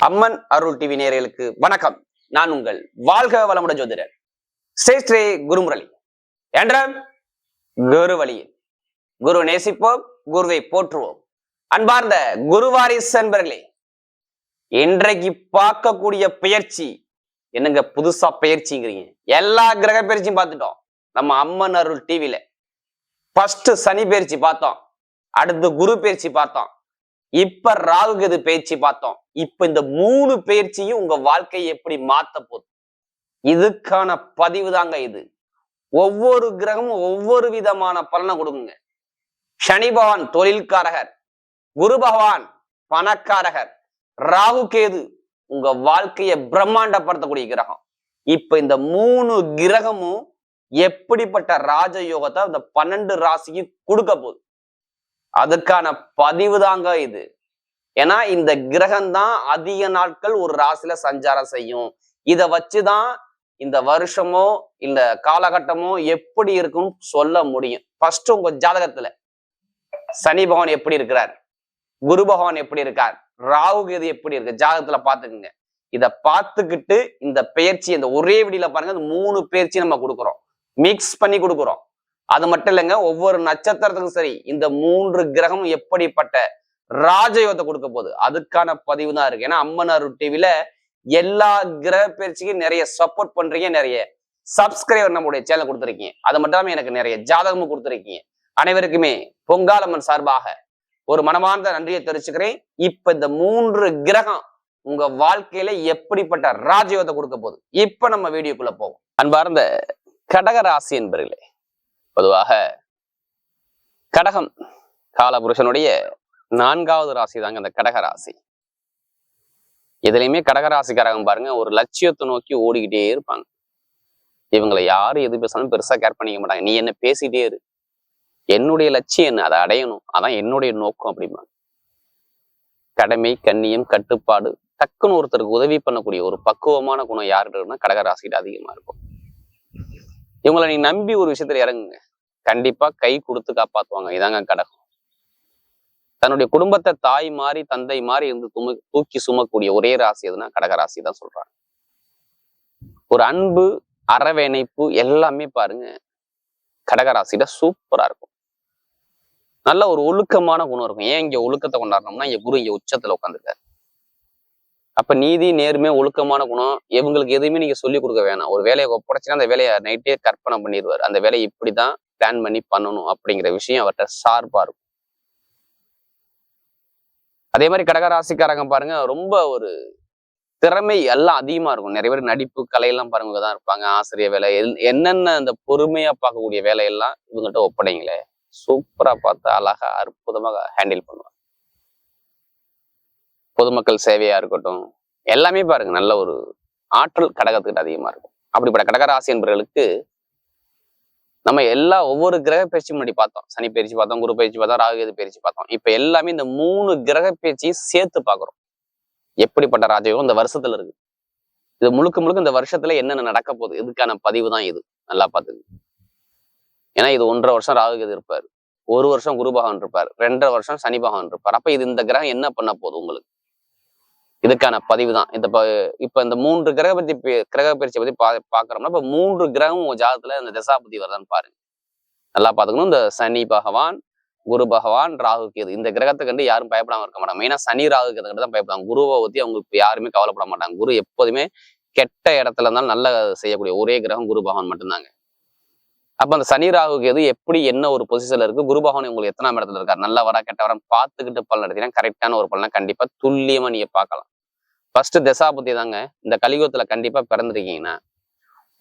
அம்மன் அருள் TV நேயர்களுக்கு வணக்கம். நான் உங்கள் வாழ்க வளமுடன் ஜோதிடர் ஸ்ரீ குருமுரளி என்ற குரு வழியில் குரு நேசிப்போம், குருவை போற்றுவோம். அன்பார்ந்த குருவாரிசு அன்பர்களே, இன்றைக்கு பார்க்கக்கூடிய பயிற்சி என்னங்க புதுசா பயிற்சிங்கிறீங்க? எல்லா கிரக பயிற்சியும் பார்த்துட்டோம் நம்ம அம்மன் அருள் டிவில. ஃபர்ஸ்ட் சனி பயிற்சி பார்த்தோம், அடுத்து குரு பயிற்சி பார்த்தோம், இப்ப ராகு கேது பயிற்சி பார்த்தோம். இப்ப இந்த 3 பயிற்சியும் உங்க வாழ்க்கையை எப்படி மாத்த போகுது, இதுக்கான பதிவு தாங்க இது. ஒவ்வொரு கிரகமும் ஒவ்வொரு விதமான பலனை கொடுக்குங்க. சனி பகவான் தொழில்காரகர், குரு பகவான் பணக்காரகர், ராகு கேது உங்க வாழ்க்கையை பிரம்மாண்டப்படுத்தக்கூடிய கிரகம். இப்ப இந்த 3 கிரகமும் எப்படிப்பட்ட ராஜயோகத்தை இந்த 12 ராசிக்கு கொடுக்க போகுது, அதுக்கான பதிவு தாங்க இது. ஏன்னா இந்த கிரகம் தான் அதிக நாட்கள் ஒரு ராசியில சஞ்சாரம் செய்யும். இத வச்சுதான் இந்த வருஷமோ இந்த காலகட்டமோ எப்படி இருக்குன்னு சொல்ல முடியும். ஃபர்ஸ்ட் உங்க ஜாதகத்துல சனி பகவான் எப்படி இருக்கிறார், குரு பகவான் எப்படி இருக்கார், ராகு கேது எப்படி இருக்கு, ஜாதகத்துல பாத்துக்குங்க. இத பார்த்துக்கிட்டு இந்த பயிற்சி இந்த ஒரே வீடியோல பாருங்க, 3 பயிற்சி நம்ம கொடுக்குறோம், மிக்ஸ் பண்ணி கொடுக்குறோம். அது மட்டும் இல்லைங்க, ஒவ்வொரு நட்சத்திரத்துக்கும் சரி இந்த 3 கிரகமும் எப்படிப்பட்ட ராஜயோகத்தை கொடுக்க போகுது அதுக்கான பதிவு தான் இருக்கு. ஏன்னா அம்மன் அருள் டிவில எல்லா கிரக பயிற்சிக்கும் நிறைய சப்போர்ட் பண்றீங்க, நிறைய சப்ஸ்கிரைபர் நம்முடைய சேனல் கொடுத்துருக்கீங்க. அது மட்டும் இல்லாம எனக்கு நிறைய ஜாதகமும் கொடுத்துருக்கீங்க. அனைவருக்குமே பொங்காலம்மன் சார்பாக ஒரு மனமார்ந்த நன்றியை தெரிவிச்சுக்கிறேன். இப்ப இந்த 3 கிரகம் உங்க வாழ்க்கையில எப்படிப்பட்ட ராஜயோகத்தை கொடுக்க போகுது, இப்ப நம்ம வீடியோக்குள்ள போவோம். அன்பார்ந்த கடக ராசி என்பர்களே, பொதுவாக கடகம் காலபுருஷனுடைய 4வது ராசி தாங்க இந்த கடக ராசி. எதுலையுமே கடகராசிக்காரங்க பாருங்க, ஒரு லட்சியத்தை நோக்கி ஓடிக்கிட்டே இருப்பாங்க. இவங்களை யாரும் எது பேசாலும் பெருசா கேர் பண்ணிக்க மாட்டாங்க. நீ என்ன பேசிட்டே இரு, என்னுடைய லட்சியம் என்ன, அதை அடையணும், அதான் என்னுடைய நோக்கம் அப்படிம்பாங்க. கடமை, கண்ணியம், கட்டுப்பாடு, டக்குன்னு ஒருத்தருக்கு உதவி பண்ணக்கூடிய ஒரு பக்குவமான குணம் யாருன்னா கடகராசிக்கிட்ட அதிகமா இருக்கும். இவங்களை நீ நம்பி ஒரு விஷயத்துல இறங்குங்க, கண்டிப்பா கை கொடுத்து காப்பாத்துவாங்க. இதாங்க கடகம். தன்னுடைய குடும்பத்தை தாய் மாறி தந்தை மாறி இருந்து தூக்கி சுமக்கூடிய ஒரே ராசி எதுனா கடகராசி தான் சொல்றாங்க. ஒரு அன்பு, அரவணைப்பு எல்லாமே பாருங்க கடகராசியில சூப்பரா இருக்கும். நல்ல ஒரு ஒழுக்கமான குணம் இருக்கும். ஏன் இங்க ஒழுக்கத்தை கொண்டாடணும்னா, இங்க குரு இங்க உச்சத்துல உட்காந்துருக்காரு. அப்ப நீதி, நேர்மை, ஒழுக்கமான குணம் இவங்களுக்கு எதுவுமே நீங்க சொல்லிக் கொடுக்க வேணாம். ஒரு வேலையை ஒப்படைச்சுன்னா அந்த வேலையை நைட்டே கற்பனை பண்ணிடுவார். அந்த வேலையை இப்படிதான் பிளான் பண்ணி பண்ணணும் அப்படிங்கிற விஷயம் அவர்கிட்ட ஷார்ப்பா இருக்கும். அதே மாதிரி கடகராசிக்காரங்க பாருங்க, ரொம்ப ஒரு திறமை எல்லாம் அதிகமா இருக்கும். நிறைய பேர் நடிப்பு கலையெல்லாம் பாருங்க தான் இருப்பாங்க. ஆசிரியர் வேலை, என்னென்ன அந்த பொறுமையா பார்க்கக்கூடிய வேலையெல்லாம் இவங்ககிட்ட ஒப்படைங்களே, சூப்பரா பார்த்து அழகா அற்புதமாக ஹேண்டில் பண்ணுவாங்க. பொதுமக்கள் சேவையா இருக்கட்டும், எல்லாமே பாருங்க நல்ல ஒரு ஆற்றல் கடகத்துக்கிட்ட அதிகமா இருக்கும். அப்படிப்பட்ட கடகராசி என்பவர்களுக்கு நம்ம ஒவ்வொரு கிரக பயிற்சி முன்னாடி பார்த்தோம். சனி பயிற்சி பார்த்தோம், குரு பயிற்சி பார்த்தோம், ராகு கேது பயிற்சி பார்த்தோம். இப்ப எல்லாமே இந்த 3 கிரக பயிற்சியும் சேர்த்து பார்க்குறோம். எப்படிப்பட்ட ராஜயோகம் இந்த வருஷத்துல இருக்கு, இது முழுக்க முழுக்க இந்த வருஷத்துல என்னென்ன நடக்க போகுது, இதுக்கான பதிவு தான் இது. நல்லா பார்த்துக்கு. ஏன்னா இது 1.5 வருஷம் ராகு கேது இருப்பார், 1 வருஷம் குரு பகவான் இருப்பார், 2.5 வருஷம் சனி பகவான் இருப்பார். அப்ப இது இந்த கிரகம் என்ன பண்ண போகுது உங்களுக்கு, இதுக்கான பதிவு தான். இப்ப இந்த 3 கிரக பயிற்சியை பத்தி பாக்குறோம்னா, இப்ப 3 கிரகம் உங்க ஜாதகத்துல இந்த தசாபதி வருதான்னு பாருங்க. நல்லா பாத்துக்கணும். இந்த சனி பகவான், குரு பகவான், ராகு கேது இந்த கிரகத்தை கண்டு யாரும் பயப்படாம இருக்க மாட்டாங்க. மெயினா சனி ராகு கேது கண்டு தான் பயப்படுவாங்க. குருவை பத்தி அவங்களுக்கு யாருமே கவலைப்பட மாட்டாங்க. குரு எப்போதுமே கெட்ட இடத்துல இருந்தாலும் நல்ல செய்யக்கூடிய ஒரே கிரகம் குரு பகவான் மட்டும்தாங்க. அப்ப அந்த சனி ராகு கேது எப்படி என்ன ஒரு பொசிஷன்ல இருக்கு, குரு பகவான் உங்களுக்கு எத்தனாம் இடத்துல இருக்காரு, நல்ல வரா கெட்ட வரம் பார்த்துக்கிட்டு பலன் எடுத்தீங்கன்னா கரெக்டான ஒரு பலனை கண்டிப்பா துல்லியமா நீங்க பார்க்கலாம். ஃபர்ஸ்ட் தசாபதி தாங்க. இந்த கலியுகத்துல கண்டிப்பா பிறந்திருக்கீங்கன்னா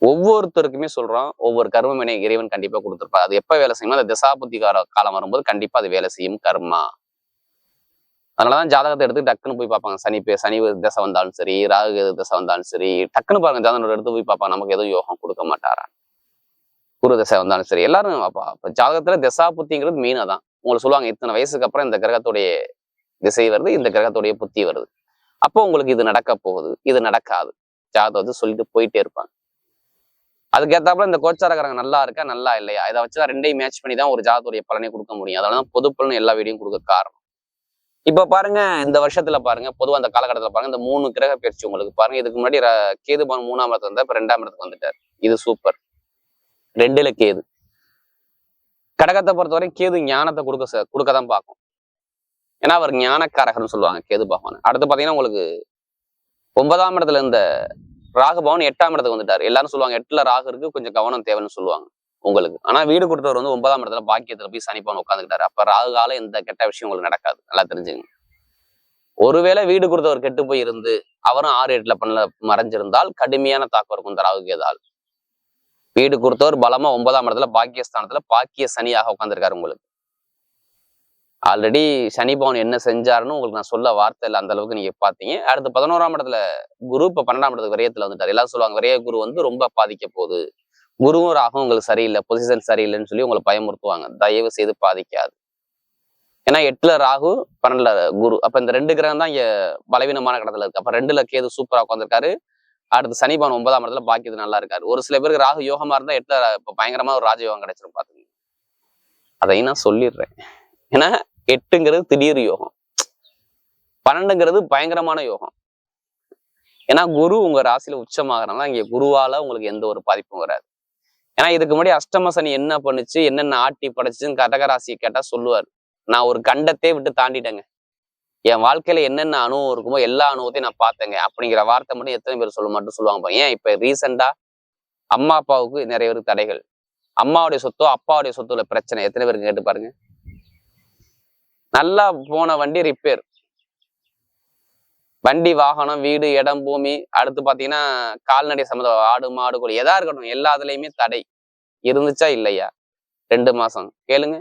ஒவ்வொருத்தருக்குமே சொல்றோம், ஒவ்வொரு கர்மவினை இறைவன் கண்டிப்பா கொடுத்துருப்பாரு. அது எப்ப வேலை செய்யுமோ, அந்த தசாபதி காலம் வரும்போது கண்டிப்பா அது வேலை செய்யும் கர்மா. அதனாலதான் ஜாதகத்தை எடுத்து டக்குன்னு போய் பார்ப்பாங்க. சனி தசை வந்தாலும் சரி, ராகு தசை வந்தாலும் சரி, டக்குன்னு பாருங்க ஜாதகம் எடுத்து போய் பார்ப்பாங்க, நமக்கு எதுவும் யோகம் கொடுக்க மாட்டாரா. குரு தசை வந்தாலும் சரி, எல்லாரும் அப்ப ஜாதகத்துல தசாபுத்திங்கிறது மெயினா தான். உங்களுக்கு சொல்லுவாங்க, இத்தனை வயசுக்கு அப்புறம் இந்த கிரகத்துடைய திசை வருது, இந்த கிரகத்துடைய புத்தி வருது, அப்போ உங்களுக்கு இது நடக்க போகுது, இது நடக்காது, ஜாதகத்தை சொல்லிட்டு போயிட்டே இருப்பாங்க. அதுக்கேற்றாப்புல இந்த கோச்சாரக்காரங்க நல்லா இருக்கா நல்லா இல்லையா, இதை வச்சுதான் 2ஐயும் மேட்ச் பண்ணி தான் ஒரு ஜாதகத்துடைய பலனை கொடுக்க முடியும். அதனாலதான் பொது பலன் எல்லா வீடியும் கொடுக்க காரணம். இப்ப பாருங்க, இந்த வருஷத்துல பாருங்க, பொதுவா அந்த காலகட்டத்துல பாருங்க, இந்த 3 கிரக பயிற்சி உங்களுக்கு பாருங்க. இதுக்கு முன்னாடி கேது பகவான் 3ஆம் இடத்துல இருந்தா, இப்ப 2ஆம் இடத்துக்கு வந்துட்டார். இது சூப்பர். 2ல கேது. கடகத்தை பொறுத்தவரை கேது ஞானத்தை கொடுக்கதான் பார்க்கும். ஏன்னா அவர் ஞானக்காரகர்னு சொல்லுவாங்க கேது பகவான். அடுத்து பாத்தீங்கன்னா உங்களுக்கு 9ஆம் இடத்துல இருந்த ராகு பகவான் 8ஆம் இடத்துக்கு வந்துட்டாரு. எல்லாரும் சொல்லுவாங்க 8ல ராகு இருக்கு, கொஞ்சம் கவனம் தேவைன்னு சொல்லுவாங்க உங்களுக்கு. ஆனா வீடு கொடுத்தவர் வந்து 9ஆம் இடத்துல பாக்கியத்துல போய் சனி பகவான் உட்காந்துக்கிட்டாரு. அப்ப ராகு காலம் எந்த கெட்ட விஷயம் உங்களுக்கு நடக்காது. நல்லா தெரிஞ்சுங்க. ஒருவேளை வீடு கொடுத்தவர் கெட்டு போய் இருந்து அவரும் 6-8ல பண்ணல மறைஞ்சிருந்தால் கடுமையான தாக்கம் இருக்கும் இந்த ராகு கேதால். வீடு கொடுத்தவர் பலமா 9ஆம் இடத்துல பாக்கியஸ்தானத்துல பாக்கிய சனியாக உட்காந்துருக்காரு உங்களுக்கு. ஆல்ரெடி சனி பகவான் என்ன செஞ்சாருன்னு உங்களுக்கு நான் சொல்ல வார்த்தை இல்லை, அந்த அளவுக்கு நீங்க பாத்தீங்க. அடுத்து 11ஆம் இடத்துல குரு, இப்ப 12ஆம் இடத்துக்கு விரயத்துல வந்துட்டாரு. எல்லாரும் சொல்லுவாங்க விரய குரு வந்து ரொம்ப பாதிக்க போகுது, குருவும் ராகும் உங்களுக்கு சரியில்லை, பொசிஷன் சரியில்லைன்னு சொல்லி உங்களை பயமுறுத்துவாங்க. தயவு செய்து பாதிக்காது. ஏன்னா 8ல ராகு 12ல குரு, அப்ப இந்த 2 கிரகம் தான் இங்க பலவீனமான கடத்துல இருக்கு. அப்ப 2ல கேது சூப்பரா உட்காந்துருக்காரு. அடுத்து சனி பகவான் 9ஆம் இடத்துல பாக்கியது நல்லா இருக்காரு. ஒரு சில பேருக்கு ராகு யோகமா இருந்தா 8ல இப்ப பயங்கரமா ஒரு ராஜயோகம் கிடைச்சிரும் பாத்துங்க. அதையும் நான் சொல்லிடுறேன். ஏன்னா 8ங்கிறது திடீர் யோகம், 12ங்கிறது பயங்கரமான யோகம். ஏன்னா குரு உங்க ராசியில உச்சமாகறனால இங்க குருவால உங்களுக்கு எந்த ஒரு பாதிப்பும் வராது. ஏன்னா இதுக்கு முன்னாடி அஷ்டம சனி என்ன பண்ணுச்சு, என்னென்ன ஆட்டி படைச்சுன்னு கடகராசியை கேட்டா சொல்லுவார். நான் ஒரு கண்டத்தை விட்டு தாண்டிட்டேங்க, என் வாழ்க்கையில என்னென்ன அனுபவம் இருக்குமோ எல்லா அனுபவத்தையும் நான் பார்த்தேங்க அப்படிங்கிற வார்த்தை மட்டும் எத்தனை பேர் சொல்லுவாங்க. ஏன் இப்ப ரீசெண்டா அம்மா அப்பாவுக்கு நிறைய பேருக்கு தடைகள், அம்மாவுடைய சொத்தோ அப்பாவுடைய சொத்துல பிரச்சனை, எத்தனை பேருக்கு கேட்டு பாருங்க. நல்லா போன வண்டி ரிப்பேர், வண்டி வாகனம் வீடு இடம் பூமி, அடுத்து பாத்தீங்கன்னா கால்நடை சம்மந்தம் ஆடு மாடு கோழி எதா இருக்கட்டும் எல்லாத்துலயுமே தடை இருந்துச்சா இல்லையா? 2 மாசம் கேளுங்க.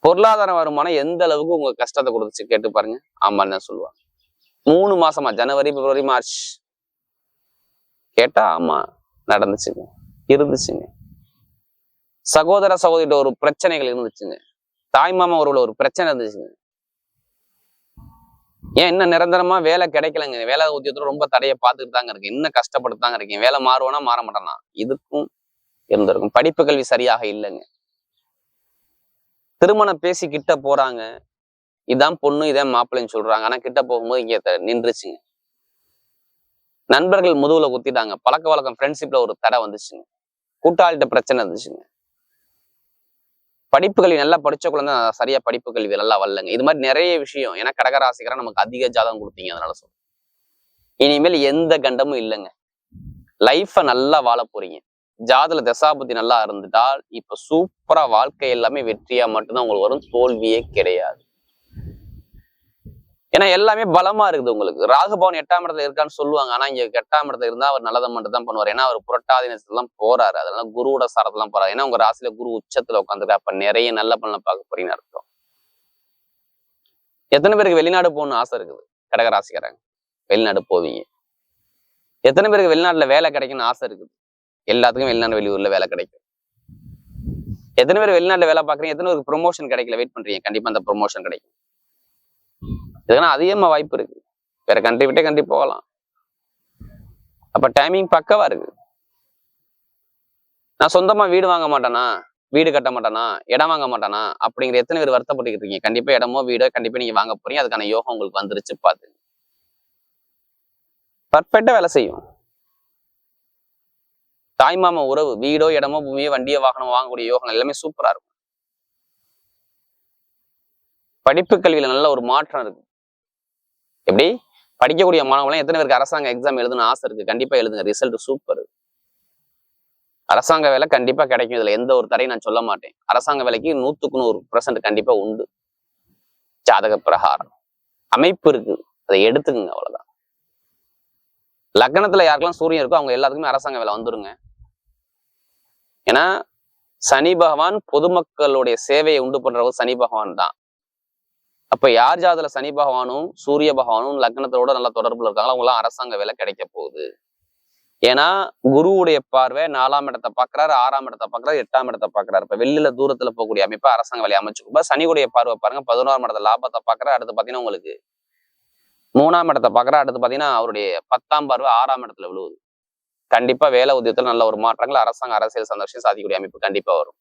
பொருளாதார வருமானம் எந்த அளவுக்கு உங்க கஷ்டத்தை கொடுத்துச்சு கேட்டு பாருங்க. ஆமான்னு சொல்லுவாங்க. 3 மாசமா ஜனவரி பிப்ரவரி மார்ச் கேட்டா ஆமா நடந்துச்சுங்க, இருந்துச்சுங்க. சகோதர சகோதரிட்ட ஒரு பிரச்சனைகள் இருந்துச்சுங்க, தாய் மாமா ஒரு பிரச்சனை இருந்துச்சுங்க. ஏன் இன்னும் நிரந்தரமா வேலை கிடைக்கலங்க, வேலை உத்தியோகத்துல ரொம்ப தடையை பார்த்துட்டு தாங்க இருக்கு, இன்னும் கஷ்டப்பட்டு தாங்க இருக்கீங்க. வேலை மாறுவானா மாற மாட்டானா, இதுக்கும் இருந்திருக்கும். படிப்பு கல்வி சரியாக இல்லைங்க. திருமணம் பேசி கிட்ட போறாங்க, இதான் பொண்ணு இதான் மாப்பிள்ளைன்னு சொல்றாங்க, ஆனா கிட்ட போகும்போது இங்க நின்றுச்சுங்க. நண்பர்கள் முதுகுல குத்திட்டாங்க, பழக்க வழக்கம் ஃப்ரெண்ட்ஷிப்ல ஒரு தடை வந்துச்சுங்க, கூட்டாளிட்ட பிரச்சனை இருந்துச்சுங்க. படிப்பு கல்வி நல்லா படிச்ச குழந்தை சரியா படிப்பு கல்வி நல்லா வரலங்க. இது மாதிரி நிறைய விஷயம். ஏன்னா கடகராசிக்காரன் நமக்கு அதிக ஜாதகம் கொடுத்தீங்க, அதனால சொல்றேன். இனிமேல் எந்த கண்டமும் இல்லைங்க, லைஃப நல்லா வாழ போறீங்க. ஜாதல தசாபுத்தி நல்லா இருந்துட்டால் இப்ப சூப்பரா வாழ்க்கை எல்லாமே வெற்றியா மட்டும்தான் உங்களுக்கு வரும், தோல்வியே கிடையாது. ஏன்னா எல்லாமே பலமா இருக்குது உங்களுக்கு. ராகுபவன் 8ஆம் இடத்துல இருக்கான்னு சொல்லுவாங்க, ஆனா இங்க 8ஆம் இடத்துல இருந்தா அவர் நல்லதை மட்டும் தான் பண்ணுவார். ஏன்னா அவர் புரட்டாதி நட்சத்திரம்லாம் போறாரு, அதனால குருவோட சாரத்தெல்லாம் போறாரு. ஏன்னா உங்க ராசியில குரு உச்சத்துல உட்காந்துருக்கு, அப்ப நிறைய நல்ல பலனை பார்க்க போறீங்கன்னு அர்த்தம். எத்தனை பேருக்கு வெளிநாடு போகணும்னு ஆசை இருக்குது? கடகராசிக்காரங்க வெளிநாடு போவீங்க. எத்தனை பேருக்கு வெளிநாட்டுல வேலை கிடைக்கும்னு ஆசை இருக்குது? எல்லாத்துக்கும் வெளிநாடு வெளியூர்ல வேலை கிடைக்கும். எத்தனை பேர் வெளிநாட்டுல வேலை பாக்குறீங்க? எத்தனை பேருக்கு ப்ரொமோஷன் கிடைக்கல, வெயிட் பண்றீங்க, கண்டிப்பா அந்த ப்ரொமோஷன் கிடைக்கும். இதெல்லாம் அதிகமா வாய்ப்பு இருக்கு, வேற கண்ட்ரி விட்டே கண்ட்ரி போகலாம். அப்ப டைமிங் பக்கவா இருக்கு. நான் சொந்தமா வீடு வாங்க மாட்டேனா, வீடு கட்ட மாட்டானா, இடம் வாங்க மாட்டானா அப்படிங்கிற எத்தனை பேர் வருத்தப்பட்டு இருக்கீங்க? கண்டிப்பா இடமோ வீடோ கண்டிப்பா நீங்க வாங்க போறீங்க, அதுக்கான யோகம் உங்களுக்கு வந்துருச்சு. பாத்து பர்ஃபெக்டா வேலை செய்யும். தாய்மாம உறவு, வீடோ இடமோ பூமியோ வண்டியோ வாகனம் வாங்கக்கூடிய யோகம் எல்லாமே சூப்பரா இருக்கும். படிப்பு கல்வியில நல்ல ஒரு மாற்றம் இருக்கு. எப்படி படிக்கக்கூடிய மாணவர்கள் எத்தனை பேருக்கு அரசாங்க எக்ஸாம் எழுதுன்னு ஆசை இருக்கு? கண்டிப்பா எழுதுங்க, ரிசல்ட் சூப்பர். அரசாங்க வேலை கண்டிப்பா கிடைக்கும், இதுல எந்த ஒரு தடையும் நான் சொல்ல மாட்டேன். அரசாங்க வேலைக்கு 100% கண்டிப்பா உண்டு. ஜாதக பிரகாரம் அமைப்பு இருக்கு, அதை எடுத்துக்குங்க, அவ்வளவுதான். லக்னத்துல யாருக்கெல்லாம் சூரியன் இருக்கோ அவங்க எல்லாத்துக்குமே அரசாங்க வேலை வந்துருங்க. ஏன்னா சனி பகவான் பொதுமக்களுடைய சேவையை உண்டு பண்றவர் சனி பகவான் தான். அப்ப யார் ஜாதல சனி பகவானும் சூரிய பகவானும் லக்னத்தோட நல்ல தொடர்புல இருக்காங்களோ அவங்களாம் அரசாங்க வேலை கிடைக்க போகுது. ஏன்னா குருவுடைய பார்வை 4ஆம் இடத்தை பாக்குறாரு, 6ஆம் இடத்தை பாக்குறாரு, 8ஆம் இடத்தை பாக்குறாரு. இப்ப வெளியில தூரத்துல போகக்கூடிய அமைப்பா அரசாங்க வேலையை அமைச்சுக்கோ. சனியுடைய பார்வை பாருங்க 11ஆம் இடத்த லாபத்தை பாக்குறாரு, அடுத்து பாத்தீங்கன்னா உங்களுக்கு 3ஆம் இடத்தை பாக்குறாரு, அடுத்து பாத்தீங்கன்னா அவருடைய 10ஆம் பார்வை 6ஆம் இடத்துல விழுவுது. கண்டிப்பா வேலை உத்தியோகத்துல நல்ல ஒரு மாற்றங்கள், அரசாங்க அரசியல் சந்தோஷம் சாதிக்கக்கூடிய அமைப்பு கண்டிப்பா வரும்.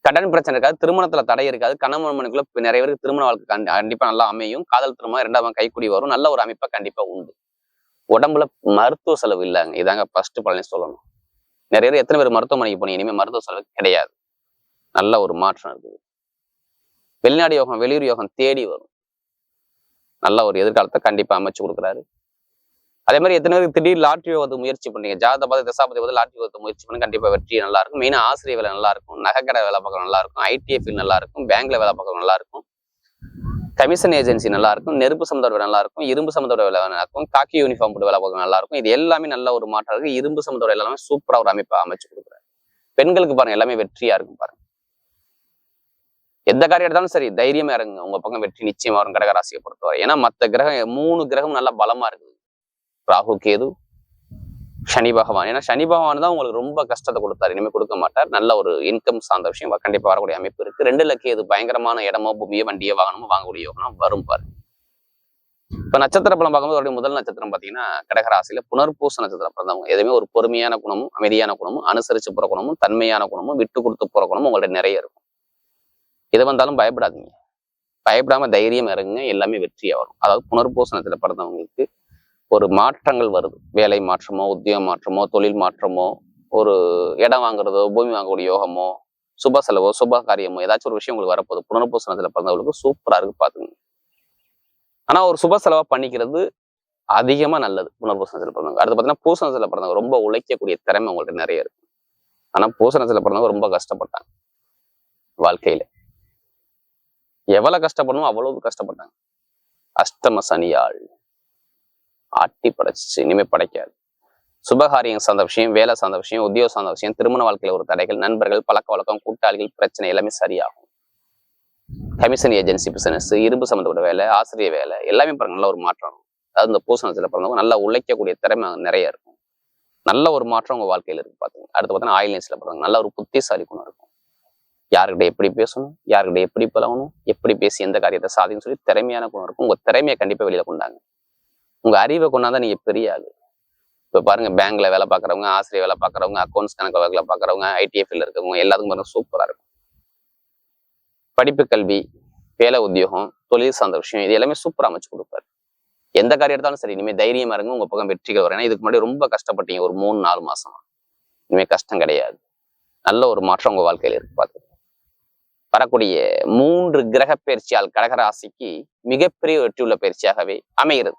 கடன் பிரச்சனை இருக்காது, திருமணத்துல தடை இருக்காது, கணவன் மனைவிக்குள்ள நிறைய பேருக்கு திருமண வாழ்க்கை கண்டிப்பா நல்லா அமையும். காதல் திருமணம் 2ஆம் கைக்கூடி வரும். நல்ல ஒரு அமைப்பா கண்டிப்பா உண்டு. உடம்புல மருத்துவ செலவு இல்லைங்க, இதாங்க ஃபர்ஸ்ட் பலனே சொல்லணும். நிறைய பேர் எத்தனை பேர் மருத்துவமனைக்கு போனீங்க, இனிமேல் மருத்துவ செலவு கிடையாது. நல்ல ஒரு மாற்றம் இருக்குது. வெளிநாடு யோகம், வெளியூர் யோகம் தேடி வரும். நல்ல ஒரு எதிர்காலத்தை கண்டிப்பா அமைச்சு கொடுக்குறாரு. அதே மாதிரி எத்தனை பேருக்கு திடீர் லாட்ரி யோகத்தை முயற்சி பண்ணீங்க, ஜாதபாத தசாபதி போது லாட்ரி யோகத்தை முயற்சி பண்ணி கண்டிப்பா வெற்றி நல்லா இருக்கும். மெயினா ஆசிரியர் வேலை நல்லா இருக்கும், நகைக்கடை வேலை பார்க்க நல்லா இருக்கும், ITF நல்லா இருக்கும், பேங்க்ல வேலை பார்க்க நல்லா இருக்கும், கமிஷன் ஏஜென்சி நல்லா இருக்கும், நெருப்பு சம்பந்தோட நல்லா இருக்கும், இரும்பு சம்பந்தோட வேலை நல்லா இருக்கும், காக்கி யூனிஃபார்ம் போட்டு வேலை பார்க்க நல்லா இருக்கும். இது எல்லாமே நல்ல ஒரு மாற்றம் இருக்கு. இரும்பு சம்பந்தோட எல்லாமே சூப்பரா ஒரு அமைப்பா அமைச்சு கொடுக்குறாரு. பெண்களுக்கு பாருங்க எல்லாமே வெற்றியா இருக்கும். பாருங்க எந்த காரியம் எடுத்தாலும் சரி தைரியமா இறங்குங்க, உங்க பக்கம் வெற்றி நிச்சயமா வரும். கடகராசியை பொறுத்தவரை ஏன்னா மற்ற கிரகம் 3 கிரகம் நல்லா பலமா இருக்குது. ராகு, கேது, சனி பகவான். ஏன்னா சனி பகவான் தான் உங்களுக்கு ரொம்ப கஷ்டத்தை கொடுத்தாரு, இனிமே கொடுக்க மாட்டார். நல்ல ஒரு இன்கம் சார்ந்த விஷயம் கண்டிப்பா வரக்கூடிய அமைப்பு இருக்கு. 2ல கேது பயங்கரமான இடமோ பூமியோ வண்டியோ வாகனமோ வாங்கக்கூடிய யோகம் வரும் பாரு. இப்ப நட்சத்திர பலம் பார்க்கும்போது அவருடைய முதல் நட்சத்திரம் பாத்தீங்கன்னா கடகராசியில புனர்பூச நட்சத்திரம் பிறந்தவங்க. எதுவுமே ஒரு பொறுமையான குணமும், அமைதியான குணமும், அனுசரிச்சு போற குணமும், தன்மையான குணமும், விட்டு கொடுத்து போற குணமும் உங்கள்ட்ட நிறைய இருக்கும். எது வந்தாலும் பயப்படாதீங்க, பயப்படாம தைரியம் இறங்குங்க, எல்லாமே வெற்றியா வரும். அதாவது புனர்பூசணத்துல பிறந்தவங்களுக்கு ஒரு மாற்றங்கள் வருது. வேலை மாற்றமோ, உத்தியோக மாற்றமோ, தொழில் மாற்றமோ, ஒரு இடம் வாங்குறதோ, பூமி வாங்கக்கூடிய யோகமோ, சுப செலவோ, சுப காரியமோ, ஏதாச்சும் ஒரு விஷயம் உங்களுக்கு வரப்போகுது. புனர்பூசணத்துல பிறந்தவங்களுக்கு சூப்பரா இருக்கு, பாத்துங்க. ஆனா ஒரு சுப செலவா பண்ணிக்கிறது அதிகமா நல்லது புனர்பூசணத்துல பிறந்தவங்க. அடுத்து பாத்தீங்கன்னா பூசணத்துல பிறந்தவங்க ரொம்ப உழைக்கக்கூடிய திறமை உங்கள்ட்ட நிறைய இருக்கு. ஆனா பூசணத்துல பிறந்தவங்க ரொம்ப கஷ்டப்பட்டாங்க வாழ்க்கையில. எவ்வளவு கஷ்டப்படணும் அவ்வளவு கஷ்டப்பட்டாங்க. அஷ்டம சனியாள் ஆட்டி படைச்சு, இனிமே படைக்காது. சுபகாரியம் சார்ந்த விஷயம், வேலை சார்ந்த விஷயம், உத்தியோக சார்ந்த விஷயம், திருமண வாழ்க்கையில ஒரு தடைகள், நண்பர்கள், பழக்க வழக்கம், கூட்டாளிகள், பிரச்சனை எல்லாமே சரியாகும். கமிஷன் ஏஜென்சி பிசினஸ், இரும்பு சம்பந்தப்பட்ட வேலை, ஆசிரியர் வேலை எல்லாமே பாருங்க நல்ல ஒரு மாற்றம். அதாவது இந்த பூசணத்துல பிறந்தவங்க நல்லா உழைக்கக்கூடிய திறமை நிறைய இருக்கும். நல்ல ஒரு மாற்றம் உங்க வாழ்க்கையில இருக்கு பாத்துங்க. அடுத்து பார்த்தீங்கன்னா ஆயில்யன்ஸ்ல பிறந்தவங்க நல்ல ஒரு புத்திசாலி குணம் இருக்கும். யாருக்கிட்ட எப்படி பேசணும், யாருக்கிட்ட எப்படி பழகணும், எப்படி பேசி எந்த காரியத்தை சாதின்னு சொல்லி திறமையான குணம் இருக்கும். உங்க திறமையை கண்டிப்பா வெளியில கொண்டாங்க. உங்க அறிவை கொண்டாதான் நீங்க பெரிய ஆளு. இப்ப பாருங்க பேங்க்ல வேலை பார்க்கறவங்க, ஆசிரியர் வேலை பார்க்கறவங்க, அக்கௌண்ட்ஸ் கணக்கு வேலை பார்க்கறவங்க, ITF இருக்கவங்க எல்லாத்துக்கும் பாருங்க சூப்பரா இருக்கும். படிப்பு, கல்வி, வேலை, உத்தியோகம், தொழில் சார்ந்த விஷயம் இது எல்லாமே சூப்பரா அமைச்சு கொடுப்பாரு. எந்த காரியம் எடுத்தாலும் சரி இனிமே தைரியமா இருங்க, உங்க பக்கம் வெற்றிகள் வரும். ஏன்னா இதுக்கு முன்னாடி ரொம்ப கஷ்டப்பட்டீங்க ஒரு 3-4 மாசமா. இனிமே கஷ்டம் கிடையாது. நல்ல ஒரு மாற்றம் உங்க வாழ்க்கையில இருக்கு. பார்த்து வரக்கூடிய 3 கிரக பயிற்சியால் கடகராசிக்கு மிகப்பெரிய வெற்றியுள்ள பயிற்சியாகவே அமைகிறது.